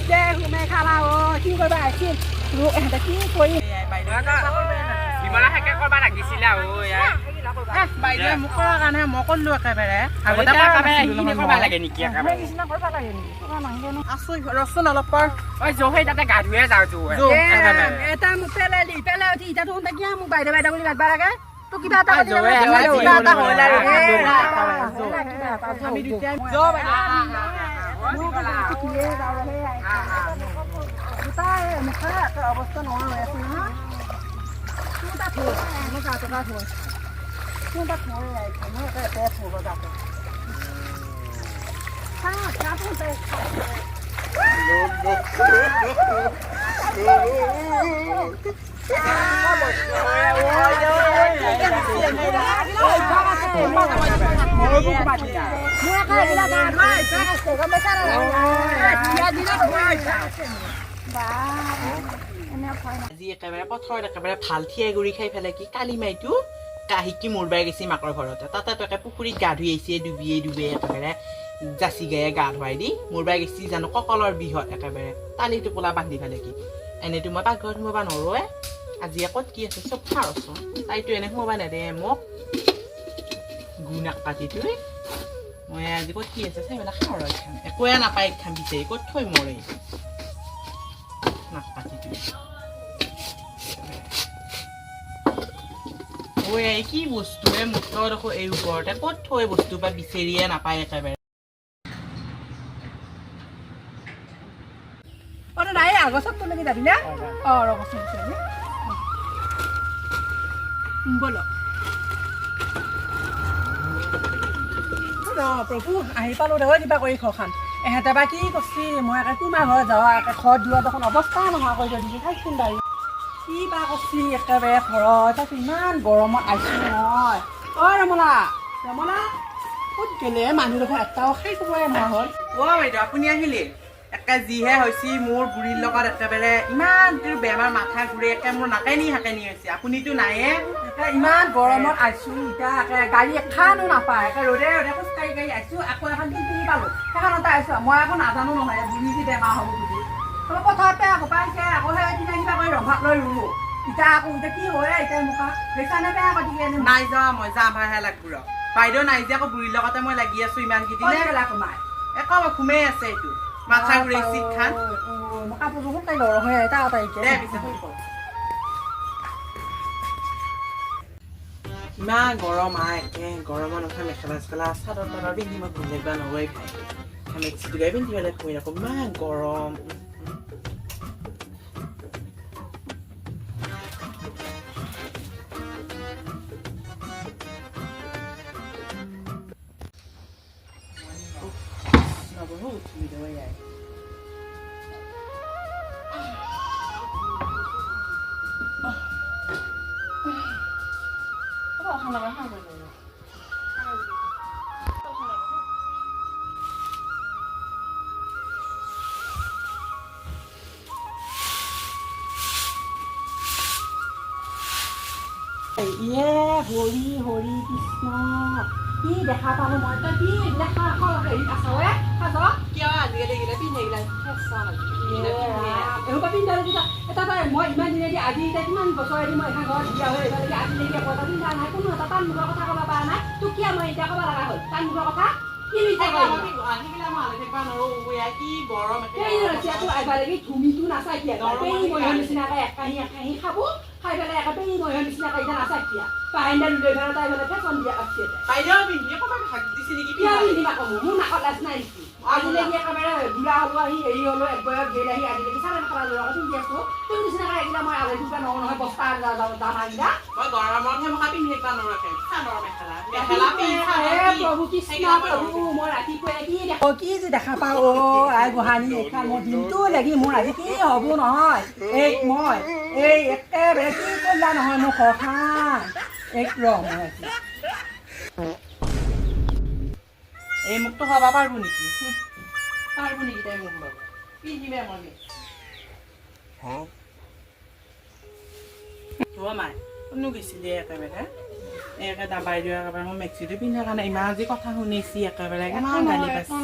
দে ঘুমে খালা ও কি কৰিবা কি লোক এহেঁতে কি কৰি বিমলা হেকে কৰবা লাগিছিলা ঐ বাইদেউ মোক কৰাৰ কাৰণে মই ক'লো একেবাৰে আগতে কৰবা লাগে নেকি একেবাৰে আছো ৰচোন অলপ পৰ ঐ জহে তাতে গা ধুয়ে যাওঁ এটা মোক পেলাই উঠি এতিয়া তহঁতে কিয় মোক বাইদেউ বাইদেউ বুলি মাতবা লাগে তোক কিবা এটা আমি দুটাই মুখে অৱস্থা নোহোৱা হৈ আছে নহয় তোৰ তাত থৈ মই গা টকা থৈ তোৰ তাত থৈ মই একে থব যাতে আজি একেবাৰে পথাৰত একেবাৰে ভাল থিয়াই গুৰি খাই পেলাই কি কালি মাইটো কাহিকি মৰবাই গৈছে মাকৰ ঘৰতে তাতে একে পুখুৰীত গা ধুই আহিছে ডুবিয়ে একেবাৰে জাচি গায়ে গা ধুৱাই দি মৰবাই গৈছি জানো কঁকলৰ বিহত একেবাৰে তালি টোপোলা বান্ধি পেলাই কি এনেইতো মই পাকঘৰত সোমাবা নৰোৱে আজি ক'ত কি আছে চব খাৰচোন তাইতো এনে সোমাবা নেদে মোক গুণাক পাতিটোৱে মই আজি ক'ত কি আছে চাই পেলাই খাওঁ খাম একোৱে নাপায় খাম বিচাৰি ক'ত থৈ মৰে নাক পাতিটোৱে ঐ কি বস্তুৱে মুঠৰ দেখো এই ওপৰতে ক'ত থৈ বস্তু বা বিচাৰিয়ে নাপায় একেবাৰে নাই আগৰ চব তোলৈকে যাবি না ৰ'বচোন ব'লক প্ৰভু আহি পালোঁ দে কিবা কৰি খান এহেঁতে বা কি কৰিছি মই একে তোমাৰ ঘৰত যাওঁ একে ঘৰত যোৱা দেখোন অৱস্থা নোহোৱা কৰি দিছোঁ খাইছোন বাৰী কি বা কৰিছি একেবাৰে ঘৰত তাত ইমান গৰমত আহিছোঁ নহয় ৰমলা ক'ত গ'লে মানুহ দেখোন এটাও খাই ক'বই নোহোৱা হ'ল বাইদেউ আপুনি আহিলে একে যিহে হৈছে মোৰ বুঢ়ীৰ লগত একেবাৰে ইমান বেমাৰ মাথা ঘূৰে একে মোৰ নাকেনি হৈছে আপুনিতো নায়ে ইমান গৰমত আহিছোঁ এতিয়া একে গাড়ী এখানো নাপায় একে ৰ'দে খোজকাঢ়ি আহিছোঁ আকৌ এখন কিনি পালোঁ সেইখনতে আহিছোঁ মই আকৌ নাজানো নহয় বুঢ়ী যি বেমাৰ হ'ব বুলি অলপ পথাৰতে আকৌ পাইছে আকৌ সেই কিবা কৰি ৰভাত লৈ ৰুলোঁ এতিয়া আকৌ এতিয়া কি হয় এতিয়া মুখা বেচানে বেয়া কৰি নাই যোৱা মই যাম ভাইহে লাগব ৰ বাইদেউ নাই যে আকৌ বুঢ়ীৰ লগতে মই লাগি আছোঁ ইমান কেইদিন সোমাই একো ঘুমেই আছে এইটো মাথা ঘূৰে চিট খান কাপোৰযোৰ শুকাই লৰ হৈ ইমান গৰম একে গৰমত নহয় মেখেলা চেখেলা চাদৰ তাদৰ পিন্ধি মই ঘূৰি লাগিব নগৈ খাই মেক্সিটো গাই পিন্ধি পেলাই ঘূৰি থাকোঁ ইমান গৰম হৰি হৰি কৃষ্ণ কি দেখা পালোঁ মই তই কি এইবিলাক হেৰি আছ কিয় আজিকালি এইকেইটা পিন্ধে এনেকুৱা পিন্ধা এটা মই ইমান দিনে আজি এতিয়া কিমান বছৰেদি মই এখন ঘৰত বিয়া হৈ আহিব আজিলৈকে কথা পিন্ধা নাই কোনো এটা তাৰ মুখৰ কথা ক'ব পৰা নাই তোক কিয় মই এতিয়া ক'ব লগা হ'ল তাৰ মুখৰ কথা কি ধুমিটো নাচাই নিচিনাকে এক কাঁহি খাব খাই পেলাই একে পেঙি মহিৰ নিচিনাকে এতিয়া নাচাই দিয়া পাহিন্দা লৈ পেলাই তাই পেলাই ফেচন দিয়া আছে মোৰ নাকত লাজ নাই নেকি আজিলৈকে একেবাৰে বুঢ়া হ'লো আহি হেৰি হ'লো একবয়ত গেল আহি আজিলৈকে চাৰে মেখেলা ল'ৰা পিন্ধি আছোঁ তোৰ নিচিনাকে এইবিলাক মই আলহী থকা নহয় বস্তা দাম আহিলা প্ৰভু কৃষ্ণ প্ৰভু মই ৰাতিপুৱাই কি যে দেখা পাওঁ আই গোহানি এইখন মোৰ দিনটো লাগি মোৰ আজি কি হ'ব নহয় মই একেবাৰে কি কৰিলা নহয় মোৰ ঘৰখন এই মোকতো খাব পাৰব নেকি তাই মোক লগ পিন্ধিবে মই মাই কোনো গৈছিলে একেবাৰে বাইদেউ একেবাৰে মই মেক্সিটো পিন্ধাৰ কাৰণে ইমান আজি কথা শুনিছি একেবাৰে ইমান গালি পাইছি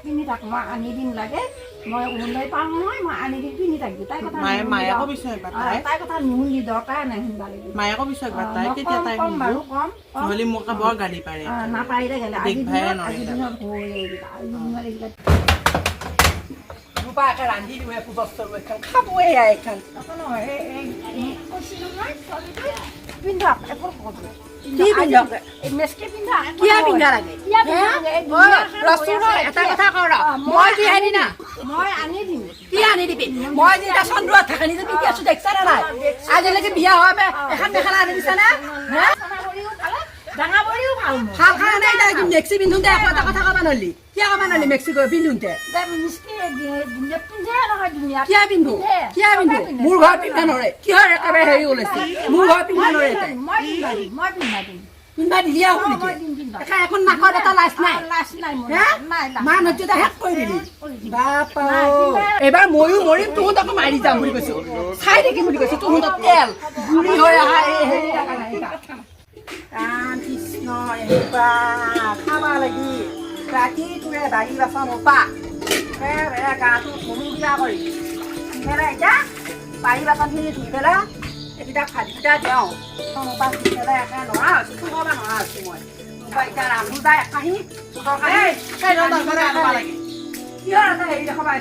পিন্ধি থাক মই আনি দিম লাগে মই উমলাই পাওঁ নহয় মই আনি দি পিন্ধি থাকিব তাই কথা মায়ে আকৌ বিচাৰ একবাৰ তাই তাই কথা নুশুনি দৰকাৰ নাই শুনবা লাগিব মায়ে আকৌ বিচাৰ একবাৰ তাই কেতিয়া তাই কম বাৰু কম নহ'লে মোক বৰ গালি পাৰে নাপাৰিলে গেলে দেখিবাই আজি নোৱাৰিলে দিনত ৰূপা একে ৰান্ধি দিওঁ একো বস্তু এখন খাবই এখন পিন্ধক একো ক'ব কি পিন্ধক মেচকে পিন্ধা কিয় পিন্ধা লাগে এটা কথা কওঁ মই দি আনি না মই আনি দিম কি আনি দিবি মই যে এতিয়া চন্দ্ৰত থাকে নিজে পিন্ধি আছো দেখিছা নে নাই আজিলৈকে বিয়া হোৱা এখন মেখেলা আনি দিছা নে ডাঙৰ বৰিও ভাল ভাল কাৰণে এতিয়া মেক্সি পিন্ধোতে একো এটা কথা ক'বা নলি কিয় ক'বা নলি মেক্সি পিন্ধোতে কিয় পিন্ধো মোৰ ঘৰত পিন্ধা নৰে কিহৰ একেবাৰে হেৰি ওলাইছে মোৰ ঘৰত পিন্ধা নৰে পিন্ধা দিলি আকৌ নেকি এখন নাকৰ এটা লাজ নাই মা নতুন শেষ কৰি দিলি বাপা এইবাৰ ময়ো মৰিম তহঁতকো মাৰি যাম বুলি কৈছো চাই থাকিম বুলি কৈছো তহঁতৰ তেল বুঢ়ী হৈ অহা এই হেৰি ৰাম কৃষ্ণ এনেকুৱা খাবা লাগি ৰাতি তোৰে বাৰী বাচন ওপা গাটো ঘুমুগীয়া কৰি পেলাই এতিয়া বাৰী বাচনখিনি ধুই পেলাই এইকেইটা ভাতকেইটা দিওঁ ওপা ধুই পেলাই একে নোৱাৰা হৈছোঁ চুবাব নোৱাৰা হৈছোঁ মই এতিয়া ৰান্ধো যায় একাহি কিহৰ এটা হেৰি দেখাবা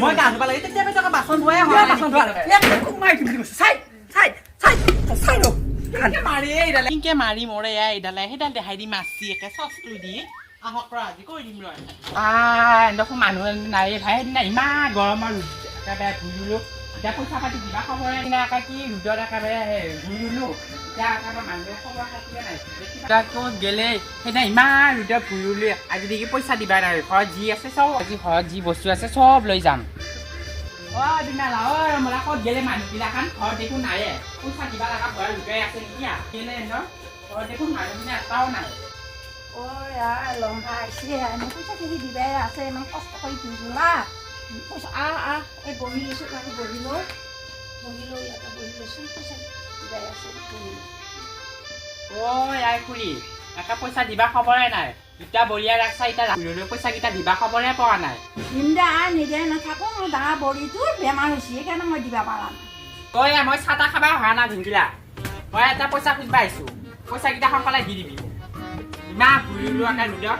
মই গা ধুব লাগে তেতিয়া বাচন ধোৱাই বাচন ধোৱা মাৰি দিম বুলি কৈছোঁ চাই ৰ কিনকে মাৰি মৰে এইডালে সেইডাল দেখাই দি মাছি একে চচটো দি আহক পৰা আজি কৈ দিম ৰ দেখোন মানুহ নাই ভাই সেইদিনা ইমান গৰমৰ একেবাৰে ধুই এতিয়া পইচা পাতি দিবা খবৰে নাই কি ৰ'দত একেবাৰে ধুই ৰুলো এতিয়া একেবাৰে মানুহে খবৰ খাতিয়ে নাই ক'ত গেলে সেইদিনা ইমান ৰ'দত ধুই ৰুলো আজি দেখি পইচা দিবা নাই ঘৰত যি আছে চব আজি ঘৰত যি বস্তু আছে চব লৈ যাম দিনালা ৰমলা ক'ত গেলে মানুহবিলাখান ঘৰত দেখোন নায়ে পইচা দিবা লগা ভয় লুকাই আছে নেকি কেলে ঘৰত দেখোন মানুহবিলাক এটাও নাই লম্বা আহিছে এনে পইচা খিনি দিবাই আছে ইমান কষ্ট কৰি দিলা পইচা এই বহি লৈছোঁ মানে বহি লৈ ইয়াতে বহি লৈছোঁ পইচা দিবাই আছে আই খুৰী একে পইচা দিবা খবৰে নাই দুটা বৰিয়া ৰাখছা এতিয়া পইচাকেইটা দিবা খবৰে পোৱা নাই দিমদা নিদিয়া নাথাকোঁ মোৰ ডাঙৰ বৰিটোৰ বেমাৰ হৈছে সেইকাৰণে মই দিবা পৰা নাই মই চাহ তাহ খাবা হোৱা নাই ধুনকিলা মই এটা পইচা খুজিব আহিছোঁ পইচাকেইটা সোনকালে দি দিবি ইমান ঘূৰিলো একে ৰ'দত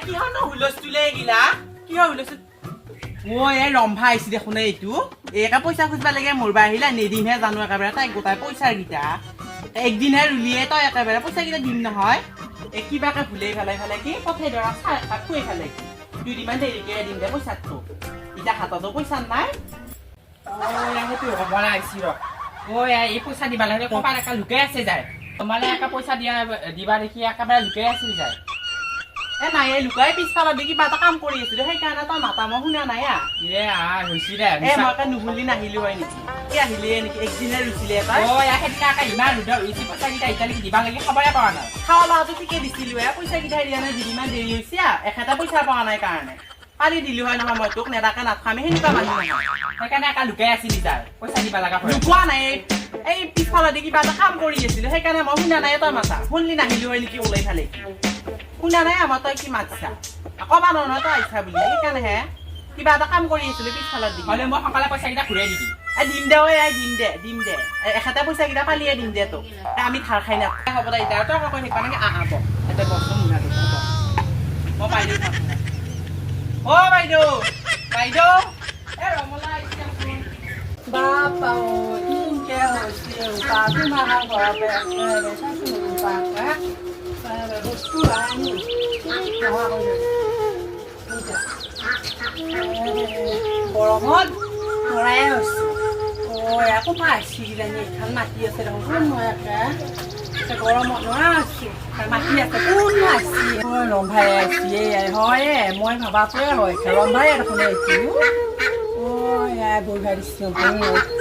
কিহৰনো হুলস্থুলে এইগিলা কিহৰ হুলস্থুল এই ৰম্ভা আহিছে দেখোন এইটো একে পইচা খুজিব লাগে মৰবা আহিলা নেদিমহে জানো একেবাৰে তাইক গোটাই পইচাকেইটা একদিনহে ৰুলিয়ে তই একেবাৰে পইচাকেইটা দিম নহয় কিবাকে ভুলেই ফেলাই কি পঠাই ধৰা চাহ একাপ খুৱাই ফেলাই দুদিনমান দেৰিকে দিম দে পইচাটো এতিয়া হাততো পইচা নাই সেইটো হ'ব লাগিছে এই পইচা দিবা লাগে কপাল একে লুকাই আছে যায় তোমালে একে পইচা দিবা দেখি একেবাৰে লুকাই আছিল যায় নাই লুকাই পিছফালত দি কিবা এটা কাম কৰি আছিলো সেইকাৰণে তই মাতা মই শুনা নাই হৈছে দে মই একে নুহুলি নাহিলো হয় নেকি কি আহিলে নেকি একদিনে ৰুইছিলে সেইদিনা ইমান ৰ'দত ৰুইছি পইচাকেইটা এতিয়ালৈকে দিবা লাগে খবৰে পোৱা নাই খাৱা লোৱাটো ঠিকে দিছিলো পইচাকেইটা দিয়া নাই যিমান দেৰি হৈছে এখেতে পইচা পোৱা নাই কাৰণে পালি দিলো হয় নহয় মই তোক নেদাকে নাথামে সেনেকুৱা মানুহ নহয় সেইকাৰণে একা লুকাই আছিলি যায় পইচা দিবা লগা লুকোৱা নাই এই পিছফালত দি কিবা এটা কাম কৰি আছিলো সেইকাৰণে মই শুনা নাই তই মাতা শুনলি নাহিলো হয় নেকি ওলাই ফালে শুনা নাই আমাৰ তই কি মাতিছা ক'বা নহয় তই আহিছা বুলি সেইকাৰণেহে কিবা এটা কাম কৰি আছিলো পিছফালত দি হ'লে মই সকালে পইচাকেইটা ঘূৰাই দিবি দিম দে এখেতে পইচাকেইটা পালিয়ে দিম দে তোক আমি ধাৰ খাই নাপায় হ'ব দে এতিয়া তই আকৌ সেইকাৰণে আহাব এটা বস্তু মুনাটো মই বাইদেউ বাইদেউ ৰমলা বাপা ইনকে হৈছে তোমাৰ ঘৰতে বস্তু আনি গৰমত নৰাই হৈছে আকৌ মাছি কিজানি এইখন মাতি আছে দেখোন কোন মই একে গৰমত নৰা আছো মাতি আছে কোন মাছি ৰন্ধাই আহিছে হয় মই ভাবাটোৱে হয় ৰন্ধাই দেখোন আহিছো বহি দিছোঁ